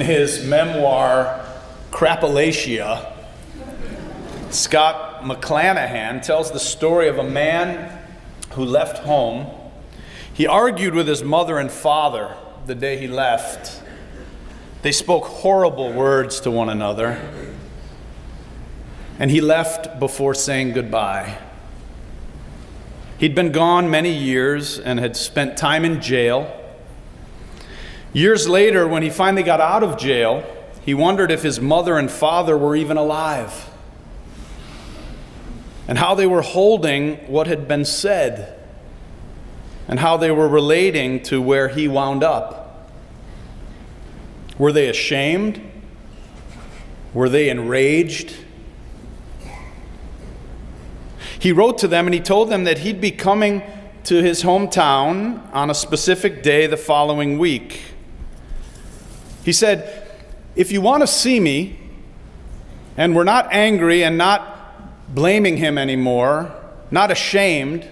In his memoir, Crapalacia, Scott McClanahan tells the story of a man who left home. He argued with his mother and father the day he left. They spoke horrible words to one another, and he left before saying goodbye. He'd been gone many years and had spent time in jail. Years later, when he finally got out of jail, he wondered if his mother and father were even alive, and how they were holding what had been said, and how they were relating to where he wound up. Were they ashamed? Were they enraged? He wrote to them and he told them that he'd be coming to his hometown on a specific day the following week. He said, if you want to see me, and we're not angry and not blaming him anymore, not ashamed,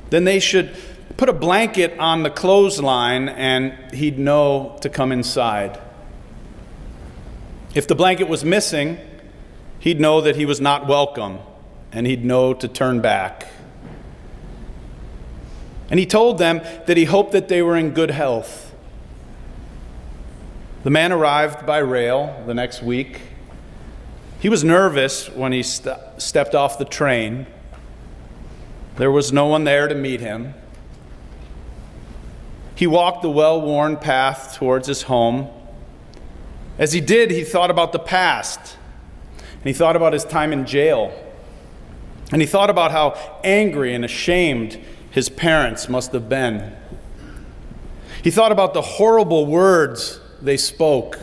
then they should put a blanket on the clothesline and he'd know to come inside. If the blanket was missing, he'd know that he was not welcome and he'd know to turn back. And he told them that he hoped that they were in good health. The man arrived by rail the next week. He was nervous when he stepped off the train. There was no one there to meet him. He walked the well-worn path towards his home. As he did, he thought about the past. And he thought about his time in jail. And he thought about how angry and ashamed his parents must have been. He thought about the horrible words they spoke.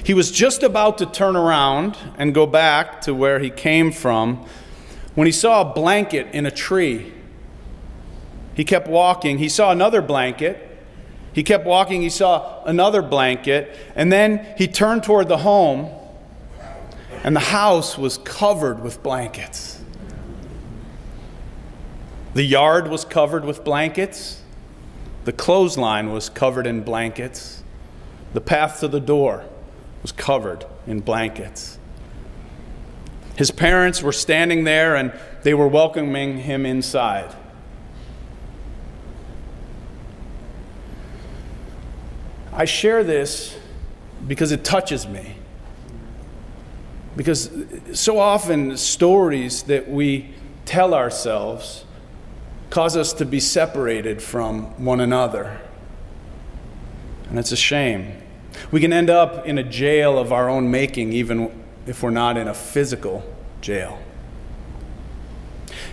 He was just about to turn around and go back to where he came from when he saw a blanket in a tree. He kept walking. He saw another blanket. He kept walking. He saw another blanket. And then he turned toward the home, and the house was covered with blankets. The yard was covered with blankets. The clothesline was covered in blankets. The path to the door was covered in blankets. His parents were standing there and they were welcoming him inside. I share this because it touches me. Because so often stories that we tell ourselves cause us to be separated from one another. And it's a shame. We can end up in a jail of our own making, even if we're not in a physical jail.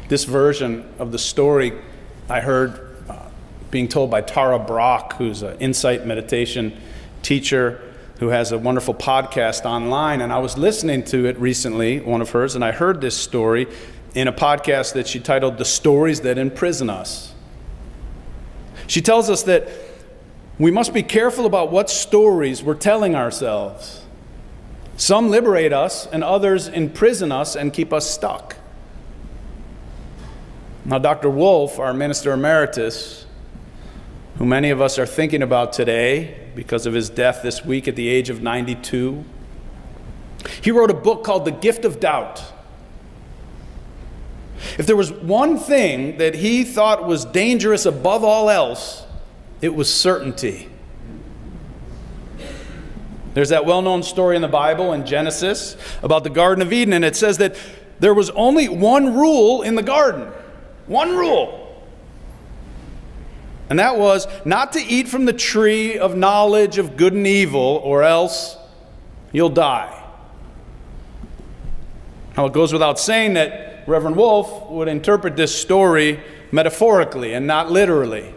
This version of the story I heard being told by Tara Brock, who's an insight meditation teacher who has a wonderful podcast online. And I was listening to it recently, one of hers, and I heard this story in a podcast that she titled The Stories That Imprison Us. She tells us that we must be careful about what stories we're telling ourselves. Some liberate us and others imprison us and keep us stuck. Now, Dr. Wolf, our minister emeritus, who many of us are thinking about today because of his death this week at the age of 92, he wrote a book called The Gift of Doubt. If there was one thing that he thought was dangerous above all else, it was certainty. There's that well-known story in the Bible in Genesis about the Garden of Eden, and it says that there was only one rule in the garden. One rule. And that was not to eat from the tree of knowledge of good and evil, or else you'll die. Now, it goes without saying that Reverend Wolf would interpret this story metaphorically and not literally.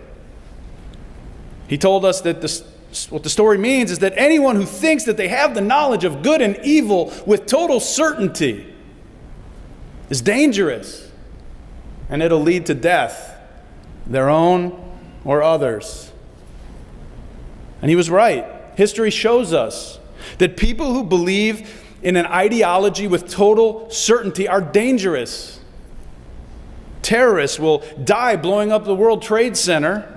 He told us that what the story means is that anyone who thinks that they have the knowledge of good and evil with total certainty is dangerous, and it'll lead to death, their own or others. And he was right. History shows us that people who believe in an ideology with total certainty are dangerous. Terrorists will die blowing up the World Trade Center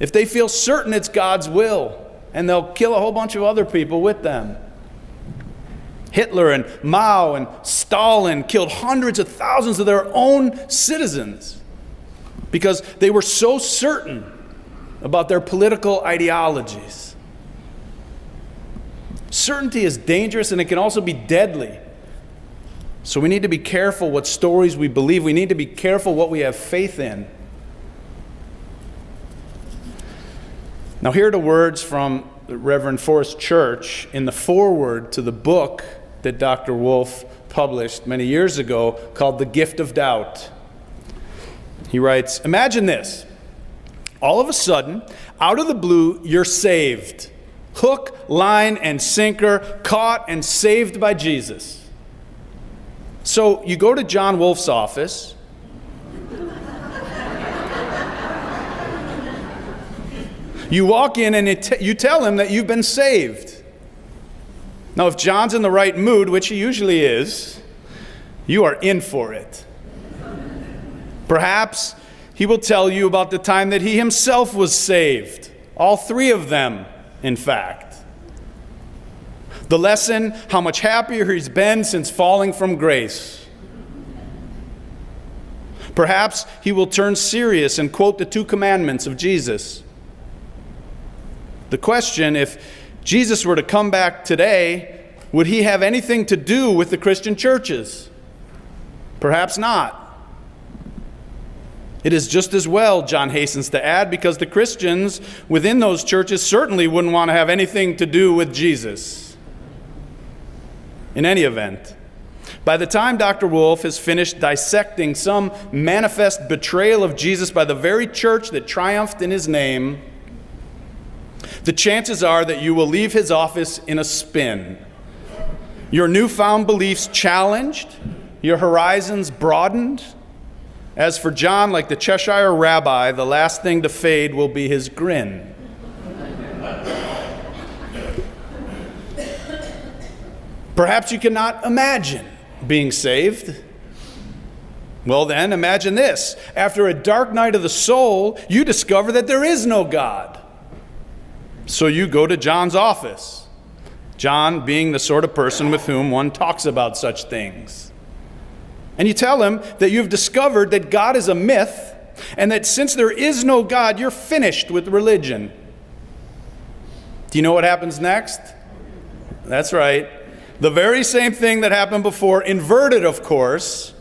if they feel certain it's God's will, and they'll kill a whole bunch of other people with them. Hitler and Mao and Stalin killed hundreds of thousands of their own citizens because they were so certain about their political ideologies. Certainty is dangerous, and it can also be deadly. So we need to be careful what stories we believe. We need to be careful what we have faith in. Now, here are the words from the Reverend Forrest Church in the foreword to the book that Dr. Wolf published many years ago called The Gift of Doubt. He writes, "Imagine this. All of a sudden, out of the blue, you're saved. Hook, line, and sinker, caught and saved by Jesus. So you go to John Wolf's office. You walk in and you tell him that you've been saved. Now, if John's in the right mood, which he usually is, you are in for it. Perhaps he will tell you about the time that he himself was saved. All three of them, in fact. The lesson, how much happier he's been since falling from grace. Perhaps he will turn serious and quote the 2 commandments of Jesus. The question, if Jesus were to come back today, would he have anything to do with the Christian churches? Perhaps not. It is just as well, John hastens to add, because the Christians within those churches certainly wouldn't want to have anything to do with Jesus. In any event, by the time Dr. Wolf has finished dissecting some manifest betrayal of Jesus by the very church that triumphed in his name, the chances are that you will leave his office in a spin. Your newfound beliefs challenged, your horizons broadened. As for John, like the Cheshire rabbi, the last thing to fade will be his grin. Perhaps you cannot imagine being saved. Well then, imagine this. After a dark night of the soul, you discover that there is no God. So you go to John's office. John being the sort of person with whom one talks about such things. And you tell him that you've discovered that God is a myth, and that since there is no God, you're finished with religion. Do you know what happens next? That's right. The very same thing that happened before, inverted of course,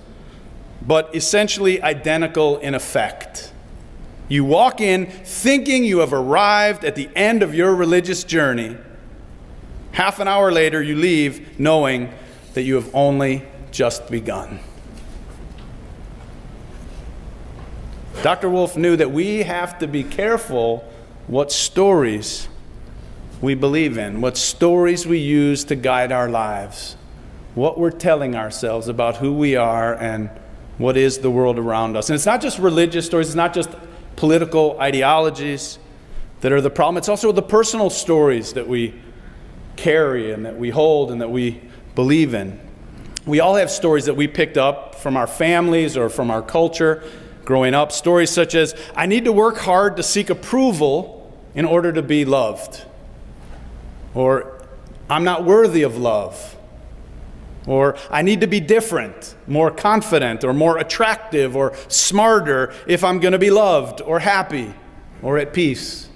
but essentially identical in effect. You walk in thinking you have arrived at the end of your religious journey. Half an hour later, you leave knowing that you have only just begun. Dr. Wolf knew that we have to be careful what stories we believe in, what stories we use to guide our lives, what we're telling ourselves about who we are and what is the world around us. And it's not just religious stories, it's not just political ideologies that are the problem. It's also the personal stories that we carry and that we hold and that we believe in. We all have stories that we picked up from our families or from our culture growing up. Stories such as, I need to work hard to seek approval in order to be loved. Or, I'm not worthy of love. Or, I need to be different, more confident, or more attractive, or smarter if I'm going to be loved, or happy, or at peace.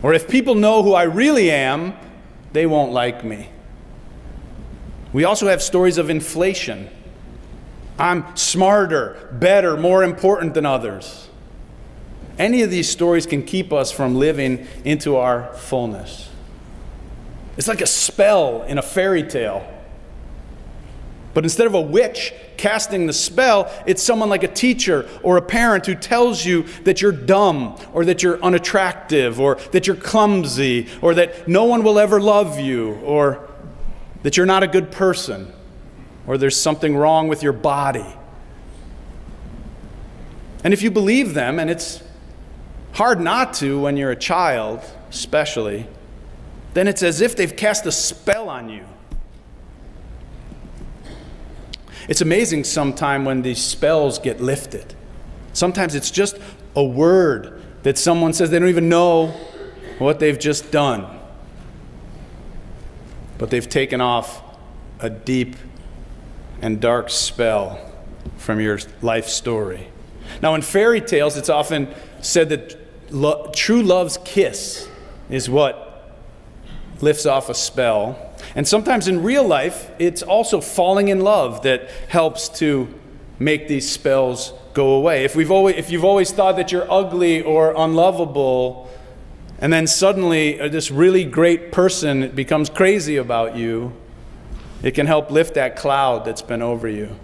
Or if people know who I really am, they won't like me. We also have stories of inflation. I'm smarter, better, more important than others. Any of these stories can keep us from living into our fullness. It's like a spell in a fairy tale. But instead of a witch casting the spell, it's someone like a teacher or a parent who tells you that you're dumb, or that you're unattractive, or that you're clumsy, or that no one will ever love you, or that you're not a good person, or there's something wrong with your body. And if you believe them, and it's hard not to when you're a child, especially, then it's as if they've cast a spell on you. It's amazing sometimes when these spells get lifted. Sometimes it's just a word that someone says they don't even know what they've just done, but they've taken off a deep and dark spell from your life story. Now, in fairy tales, it's often said that true love's kiss is what lifts off a spell. And sometimes in real life, it's also falling in love that helps to make these spells go away. If you've always thought that you're ugly or unlovable, and then suddenly this really great person becomes crazy about you, it can help lift that cloud that's been over you.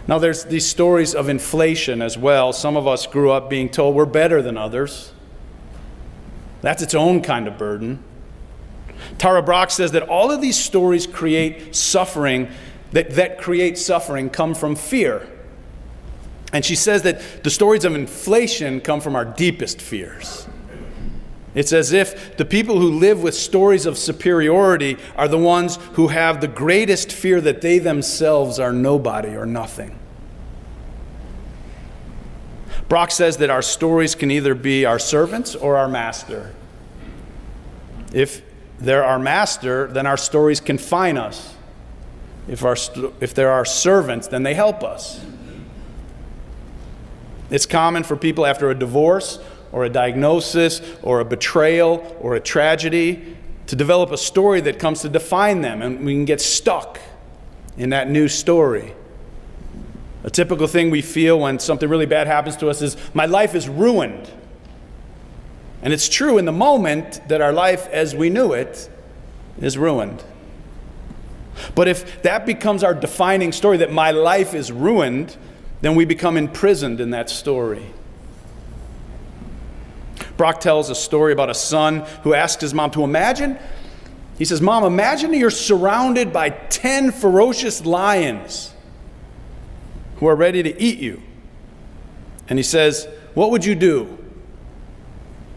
Now, there's these stories of inflation as well. Some of us grew up being told we're better than others. That's its own kind of burden. Tara Brach says that all of these stories create suffering, that create suffering come from fear. And she says that the stories of inflation come from our deepest fears. It's as if the people who live with stories of superiority are the ones who have the greatest fear that they themselves are nobody or nothing. Brock says that our stories can either be our servants or our master. If they're our master, then our stories confine us. If they're our servants, then they help us. It's common for people after a divorce or a diagnosis or a betrayal or a tragedy to develop a story that comes to define them, and we can get stuck in that new story. A typical thing we feel when something really bad happens to us is, my life is ruined. And it's true in the moment that our life as we knew it is ruined. But if that becomes our defining story, that my life is ruined, then we become imprisoned in that story. Brock tells a story about a son who asked his mom to imagine. He says, "Mom, imagine you're surrounded by 10 ferocious lions who are ready to eat you." And he says, "What would you do?"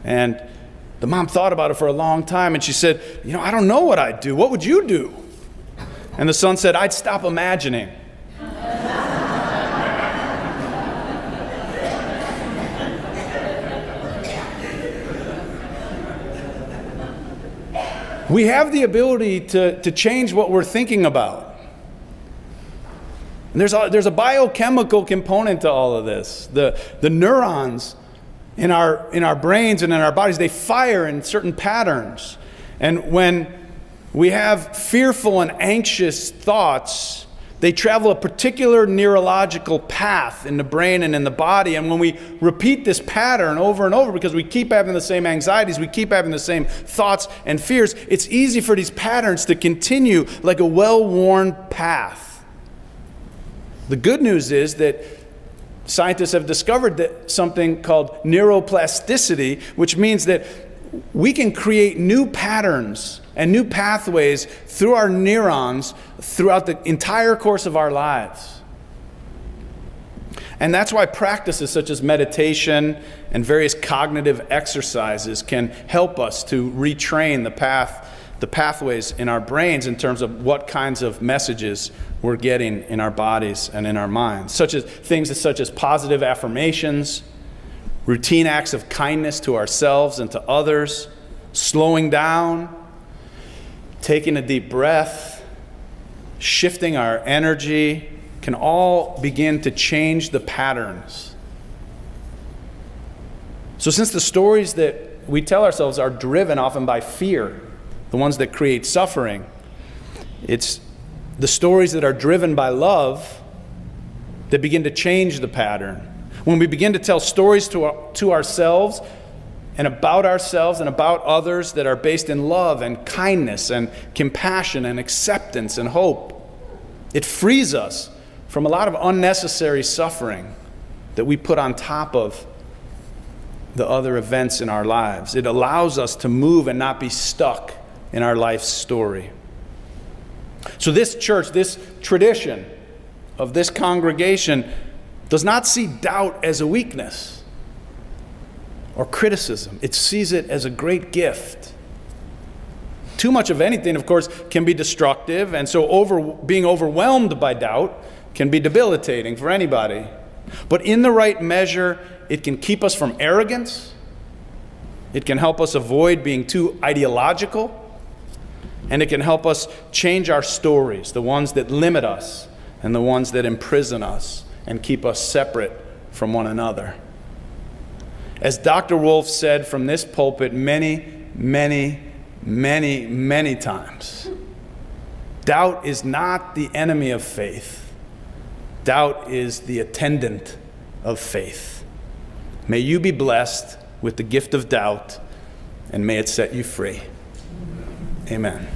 And the mom thought about it for a long time, and she said, "I don't know what I'd do. What would you do?" And the son said, "I'd stop imagining." We have the ability to change what we're thinking about. And there's a biochemical component to all of this. The neurons in our brains and in our bodies, they fire in certain patterns. And when we have fearful and anxious thoughts, they travel a particular neurological path in the brain and in the body. And when we repeat this pattern over and over, because we keep having the same anxieties, we keep having the same thoughts and fears, it's easy for these patterns to continue like a well-worn path. The good news is that scientists have discovered that something called neuroplasticity, which means that we can create new patterns and new pathways through our neurons throughout the entire course of our lives. And that's why practices such as meditation and various cognitive exercises can help us to retrain the pathways in our brains in terms of what kinds of messages we're getting in our bodies and in our minds, things such as positive affirmations, routine acts of kindness to ourselves and to others, slowing down, taking a deep breath, shifting our energy, can all begin to change the patterns. So since the stories that we tell ourselves are driven often by fear, the ones that create suffering, it's the stories that are driven by love that begin to change the pattern. When we begin to tell stories to ourselves and about others that are based in love and kindness and compassion and acceptance and hope, it frees us from a lot of unnecessary suffering that we put on top of the other events in our lives. It allows us to move and not be stuck in our life's story. So this church, this tradition of this congregation does not see doubt as a weakness or criticism. It sees it as a great gift. Too much of anything, of course, can be destructive, and so being overwhelmed by doubt can be debilitating for anybody. But in the right measure, it can keep us from arrogance. It can help us avoid being too ideological. And it can help us change our stories, the ones that limit us and the ones that imprison us and keep us separate from one another. As Dr. Wolf said from this pulpit many, many, many, many times, doubt is not the enemy of faith. Doubt is the attendant of faith. May you be blessed with the gift of doubt, and may it set you free. Amen.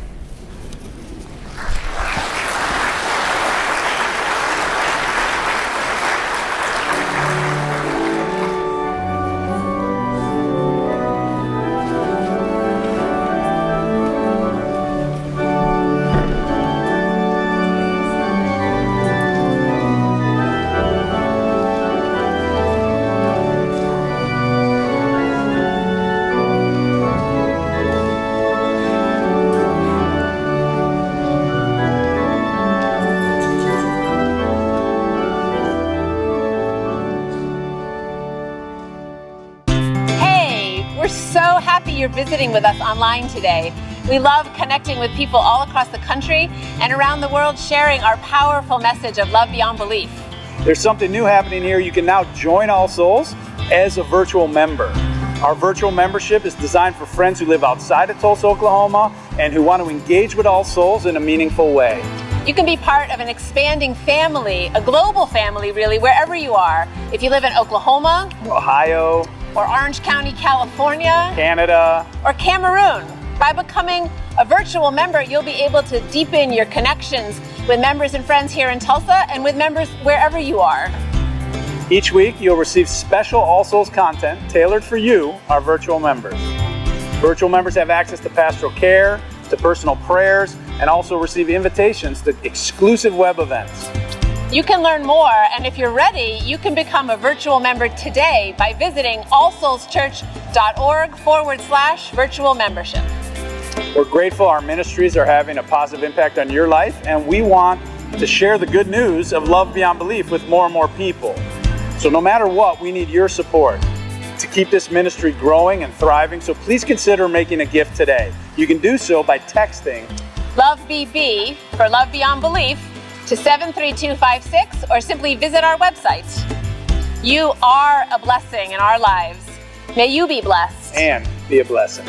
You're visiting with us online today. We love connecting with people all across the country and around the world, sharing our powerful message of love beyond belief. There's something new happening here. You can now join All Souls as a virtual member. Our virtual membership is designed for friends who live outside of Tulsa, Oklahoma, and who want to engage with All Souls in a meaningful way. You can be part of an expanding family, a global family really, wherever you are. If you live in Oklahoma, Ohio, or Orange County, California, Canada, or Cameroon. By becoming a virtual member, you'll be able to deepen your connections with members and friends here in Tulsa and with members wherever you are. Each week, you'll receive special All Souls content tailored for you, our virtual members. Virtual members have access to pastoral care, to personal prayers, and also receive invitations to exclusive web events. You can learn more, and if you're ready, you can become a virtual member today by visiting allsoulschurch.org/virtual membership. We're grateful our ministries are having a positive impact on your life, and we want to share the good news of love beyond belief with more and more people. So no matter what, we need your support to keep this ministry growing and thriving, so please consider making a gift today. You can do so by texting LOVEBB for Love Beyond Belief to 73256, or simply visit our website. You are a blessing in our lives. May you be blessed and be a blessing.